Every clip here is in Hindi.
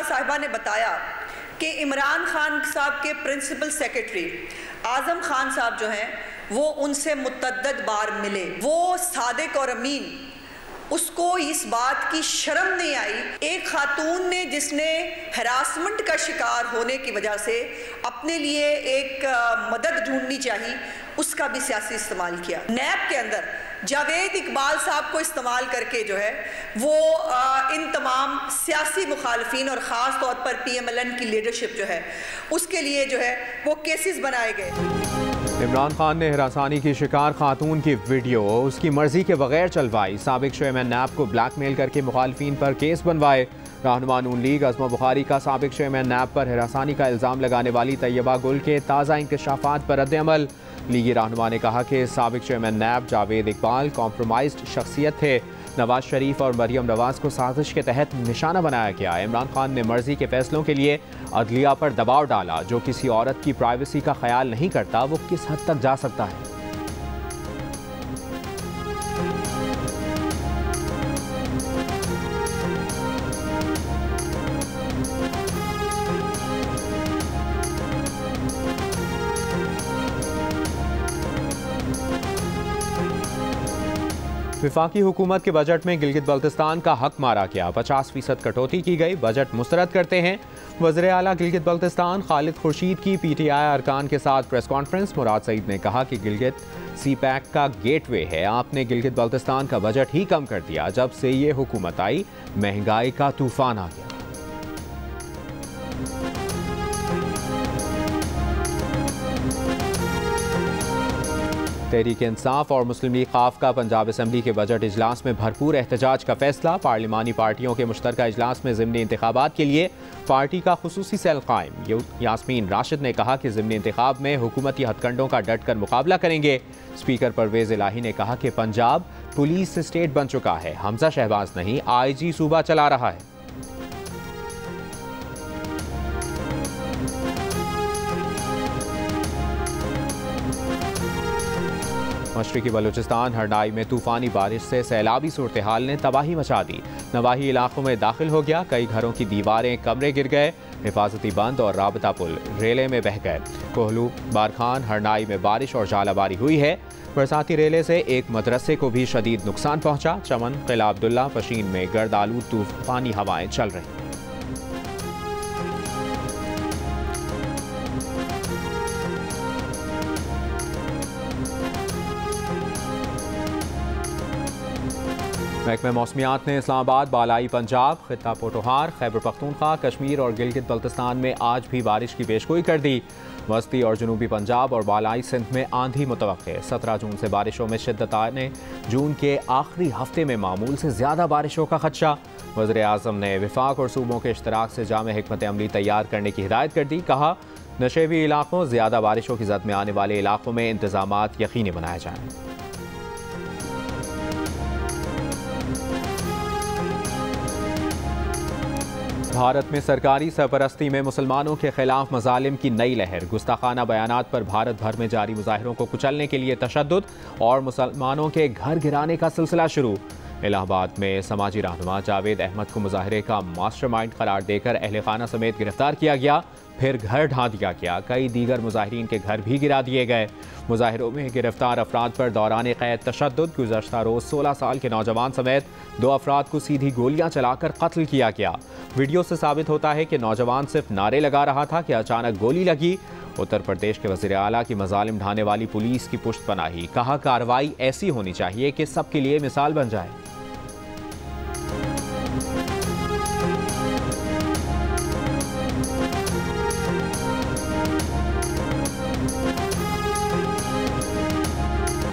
शाह साहिबा ने बताया कि इमरान खान साहब के प्रिंसिपल सेक्रेटरी आज़म खान साहब जो हैं वो उनसे मुतअद्दिद बार मिले। वो सादिक और अमीन, उसको इस बात की शर्म नहीं आई। एक खातून ने जिसने हरासमेंट का शिकार होने की वजह से अपने लिए एक मदद ढूंढनी चाहिए, उसका भी सियासी इस्तेमाल किया। नैब के अंदर जावेद इकबाल साहब को इस्तेमाल करके जो है वो इन तमाम सियासी मुखालफिन और ख़ास तौर पर PMLN की लीडरशिप जो है उसके लिए जो है वो केसेस बनाए गए। इमरान खान ने हिरासानी की शिकार खातून की वीडियो उसकी मर्जी के बगैर चलवाई। साबिक चेयरमैन नैब को ब्लैकमेल करके मुखालफिन पर केस बनवाए। रहनुमा नून लीग अज़मा बुखारी का साबिक चेयरमैन नैब पर हिरासानी का इल्ज़ाम लगाने वाली तैयबा गुल के ताज़ा इंकशाफात पर रद्द-ए-अमल। लीगी रहनुमा ने कहा कि साबिक चेयरमैन नैब जावेद इकबाल कॉम्प्रोमाइज्ड शख्सियत थे। नवाज शरीफ और मरियम नवाज को साजिश के तहत निशाना बनाया गया। इमरान खान ने मर्जी के फैसलों के लिए अदलिया पर दबाव डाला। जो किसी औरत की प्राइवेसी का ख्याल नहीं करता वो किस हद तक जा सकता है। विफाकी हुकूमत के बजट में गिलगित बल्तिस्तान का हक मारा गया। 50% कटौती की गई। बजट मुस्तरद करते हैं वज़ीर आला गिलगित बल्तिस्तान खालिद खुर्शीद की PTI अरकान के साथ प्रेस कॉन्फ्रेंस। मुराद सईद ने कहा कि गिलगित CPAC का गेटवे है। आपने गिलगित बल्तिस्तान का बजट ही कम कर दिया। जब से ये हुकूमत आई महंगाई का तूफान आ गया। तहरीक इंसाफ और मुस्लिम लीग खाफ का पंजाब असम्बली के बजट इजलास में भरपूर एहतजाज का फैसला। पार्लिमानी पार्टियों के मुश्तरका इजलास में ज़िमनी इंतखाबात के लिए पार्टी का खुसूसी सेल कायम। यास्मीन राशिद ने कहा कि ज़िमनी इंतखाब में हुकूमती हथकंडों का डट कर मुकाबला करेंगे। स्पीकर परवेज़ इलाही ने कहा कि पंजाब पुलिस स्टेट बन चुका है। हमजा शहबाज नहीं, IG सूबा चला रहा है। मशरक़ी बलूचिस्तान हरनाई में तूफ़ानी बारिश से सैलाबी सूरत हाल ने तबाही मचा दी। नवाही इलाकों में दाखिल हो गया। कई घरों की दीवारें, कमरे गिर गए। हिफाजती बंद और राबता पुल रेले में बह गए। कोहलू, बारखान, हरनाई में बारिश और जालाबारी हुई है। बरसाती रेले से एक मदरसे को भी शदीद नुकसान पहुंचा। चमन, किला अब्दुल्ला, पशीन में गर्द आलूद तूफ़ानी हवाएं चल रही। महकमे मौसमियात ने इस्लामाबाद, बालाई पंजाब, खित्ता पोटोहार, खैबर पख्तूनख्वा, कश्मीर और गिलगित बल्तिस्तान में आज भी बारिश की पेशगोई कर दी। वस्ती और जनूबी पंजाब और बालाई सिंध में आंधी मुतवक्के। 17 जून से बारिशों में शिद्दत आने, जून के आखिरी हफ्ते में मामूल से ज़्यादा बारिशों का खदशा। वज़ीर आज़म ने विफाक और सूबों के इश्तराक से जामे हिकमत अमली तैयार करने की हिदायत कर दी। कहा, नशेबी इलाकों, ज़्यादा बारिशों की जद में आने वाले इलाकों में इंतजामात यकीनी बनाए जाएँ। भारत में सरकारी सरपरस्ती में मुसलमानों के खिलाफ मजालिम की नई लहर। गुस्ताखाना बयानात पर भारत भर में जारी मुजाहिरों को कुचलने के लिए तशद्दुद और मुसलमानों के घर गिराने का सिलसिला शुरू। इलाहाबाद में समाजी रहनुमा जावेद अहमद को मुजाहिरे का मास्टरमाइंड करार देकर अहले खाना समेत गिरफ्तार किया गया। फिर घर ढा दिया गया। कई दीगर मुजाहिरीन के घर भी गिरा दिए गए। मुजाहिरों में गिरफ्तार अफराद पर दौरान कैद तशद्दुद। गुज़श्ता रोज़ 16 साल के नौजवान समेत 2 अफराद को सीधी गोलियां चलाकर कत्ल किया गया। वीडियो से साबित होता है कि नौजवान सिर्फ नारे लगा रहा था कि अचानक गोली लगी। उत्तर प्रदेश के वज़ीर आला की मजालिम ढाने वाली पुलिस की पुष्ट पनाही। कहा, कार्रवाई ऐसी होनी चाहिए कि सबके लिए मिसाल बन जाए।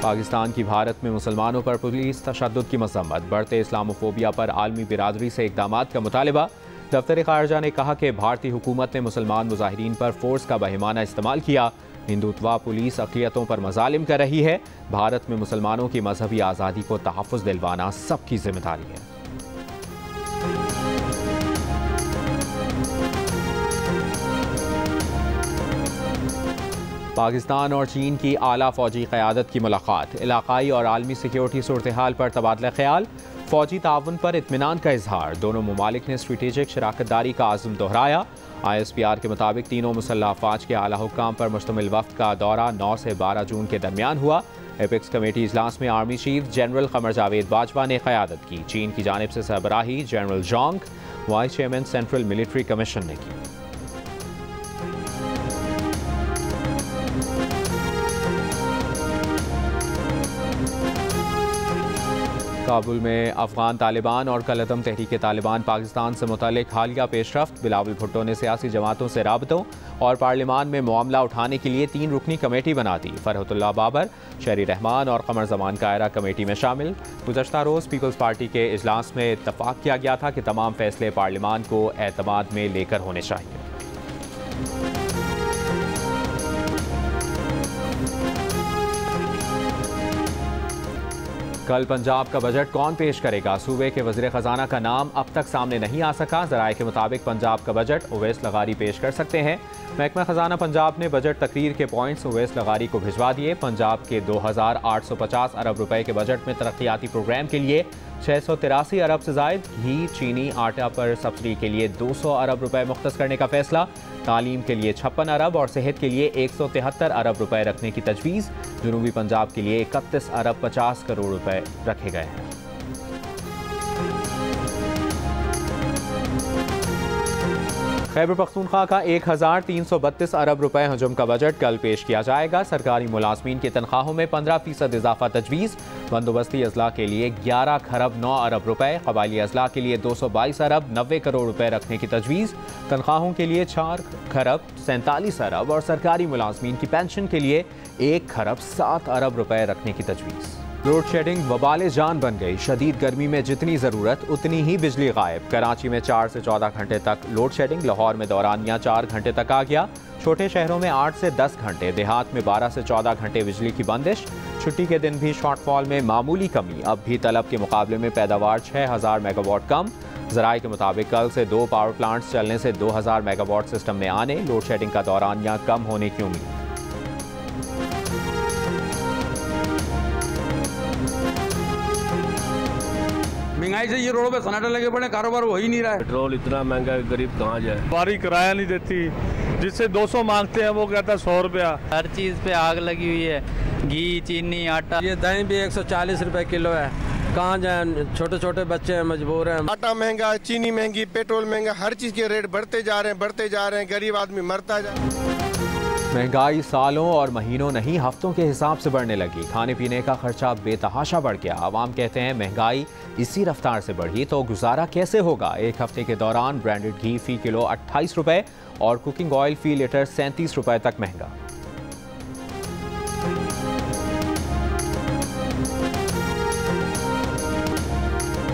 पाकिस्तान की भारत में मुसलमानों पर पुलिस तशद्दुद की मज़म्मत। बढ़ते इस्लामोफोबिया पर आलमी बिरादरी से इक़दामात का मुतालिबा। दफ्तर ख़ारजा ने कहा कि भारतीय हुकूमत ने मुसलमान मुजाहिरीन पर फोर्स का बहिमाना इस्तेमाल किया। हिंदुत्वा पुलिस अक़लियतों पर मज़ालिम कर रही है। भारत में मुसलमानों की मजहबी आज़ादी को तहफ़्फ़ुज़ दिलवाना सबकी जिम्मेदारी है। पाकिस्तान और चीन की आला फौजी क़यादत की मुलाकात, इलाकाई और आलमी सिक्योरिटी सूरत हाल पर तबादला ख्याल, फौजी ताउन पर इत्मीनान का इजहार। दोनों ममालिक ने स्ट्रेटेजिक शराकतदारी का आज़म दोहराया। ISPR के मुताबिक तीनों मुसल्लह अफवाज के आला हुक्काम पर मुश्तमिल वफ्द का दौरा 9 से 12 जून के दरमियान हुआ। एपेक्स कमेटी इजलास में army chief general Qamar Javed Bajwa ने क़यादत की। चीन की जानिब से सरबराही general Zhang, vice chairman central military commission ने की। काबुल में अफगान तालिबान और कलअदम तहरीक तालिबान पाकिस्तान से मुतल्लिक हालिया पेशरफ्त। बिलावल भुट्टो ने सियासी जमातों से राबतों और पार्लियामान में मामला उठाने के लिए 3 रुकनी कमेटी बना दी। फरहतुल्लाह बाबर, शहरी रहमान और कमर जमान कायरा कमेटी में शामिल। गुज़श्ता रोज़ पीपल्स पार्टी के इजलास में इत्तफाक किया गया था कि तमाम फैसले पार्लियामान को एतमाद में लेकर होने चाहिए। कल पंजाब का बजट कौन पेश करेगा? सूबे के वज़ीर ख़जाना का नाम अब तक सामने नहीं आ सका। ज़राए के मुताबिक पंजाब का बजट उवैस लगारी पेश कर सकते हैं। महकमा ख़जाना पंजाब ने बजट तकरीर के पॉइंट्स उवैस लगारी को भिजवा दिए। पंजाब के 2850 अरब रुपए के बजट में तरक्याती प्रोग्राम के लिए 683 अरब से ज़ायद, घी, चीनी, आटा पर सब्सिडी के लिए 200 अरब रुपए मुख्तस करने का फैसला, तालीम के लिए 56 अरब और सेहत के लिए 173 अरब रुपए रखने की तजवीज़। जनूबी पंजाब के लिए 31 अरब 50 करोड़ रुपए रखे गए हैं। खैबर पख्तूनख्वा का 1332 अरब रुपए हजम का बजट कल पेश किया जाएगा। सरकारी मुलाजमीन की तनख्वाहों में 15% इजाफा तजवीज़। बंदोबस्ती अजला के लिए 11 खरब 9 अरब रुपए, कबायली अजला के लिए 222 अरब 90 करोड़ रुपए रखने की तजवीज़। तनख्वाहों के लिए 4 खरब 47 अरब और सरकारी मुलाजमीन की पेंशन के लिए 1 खरब 7 अरब रुपए रखने की तजवीज़। लोड शेडिंग वबाले जान बन गई। शदीद गर्मी में जितनी ज़रूरत उतनी ही बिजली गायब। कराची में 4 से 14 घंटे तक लोड शेडिंग, लाहौर में दौरानिया 4 घंटे तक आ गया। छोटे शहरों में 8 से 10 घंटे, देहात में 12 से 14 घंटे बिजली की बंदिश। छुट्टी के दिन भी शॉर्टफॉल में मामूली कमी। अब भी तलब के मुकाबले में पैदावार 6000 मेगावाट कम। ज़राए के मुताबिक कल से 2 पावर प्लांट्स चलने से 2000 मेगावाट सिस्टम में आने। लोड शेडिंग का दौरानिया कम होने की उम्मीद। महंगाई से ये रोडों पे सन्नाटे लगे पड़े, कारोबार हो ही नहीं रहा है। पेट्रोल इतना महंगा है, गरीब कहाँ जाए। बारी किराया नहीं देती, जिससे 200 मांगते हैं वो कहता है 100 रुपया। हर चीज़ पे आग लगी हुई है, घी, चीनी, आटा। ये दही भी 140 रुपए किलो है। कहाँ जाए, छोटे छोटे बच्चे हैं, मजबूर हैं। आटा महंगा, चीनी महंगी, पेट्रोल महंगा, हर चीज़ के रेट बढ़ते जा रहे हैं, गरीब आदमी मरता जा रहा है। महंगाई सालों और महीनों नहीं हफ्तों के हिसाब से बढ़ने लगी। खाने पीने का खर्चा बेतहाशा बढ़ गया। आवाम कहते हैं महंगाई इसी रफ्तार से बढ़ी तो गुजारा कैसे होगा। एक हफ्ते के दौरान ब्रांडेड घी फी किलो 28 रुपए और कुकिंग ऑयल फी लीटर 37 रुपए तक महंगा।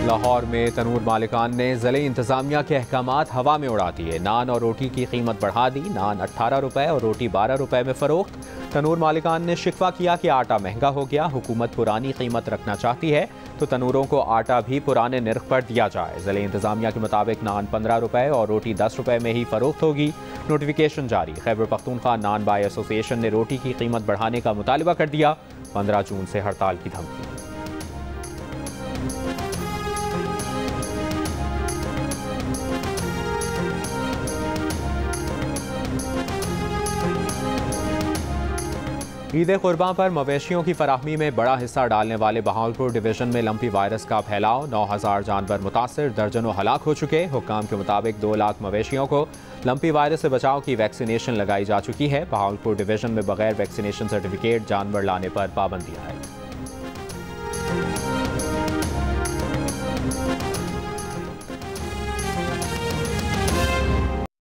लाहौर में तनूर मालिकान ने ज़िले इंतज़ामिया के अहकामात हवा में उड़ा दिए। नान और रोटी की कीमत बढ़ा दी। नान 18 रुपए और रोटी 12 रुपए में फ़रोख्त। तनूर मालिकान ने शिकवा किया कि आटा महंगा हो गया, हुकूमत पुरानी कीमत रखना चाहती है तो तनूरों को आटा भी पुराने निर्ख पर दिया जाए। ज़िले इंतज़ामिया के मुताबिक नान 15 रुपए और रोटी 10 रुपए में ही फ़रोख्त होगी। नोटिफिकेशन जारी। खैबर पख्तूनख्वा नान बाय एसोसिएशन ने रोटी की कीमत बढ़ाने का मुतालबा कर दिया। 15 जून से हड़ताल की धमकी। ईद कुर्बान पर मवेशियों की फराहमी में बड़ा हिस्सा डालने वाले बहावलपुर डिवीजन में लंपी वायरस का फैलाव। 9000 जानवर मुतासर, दर्जनों हलाक हो चुके। हुक्काम के मुताबिक 2 लाख मवेशियों को लंपी वायरस से बचाव की वैक्सीनेशन लगाई जा चुकी है। बहावलपुर डिवीजन में बगैर वैक्सीनेशन सर्टिफिकेट जानवर लाने पर पाबंदी है।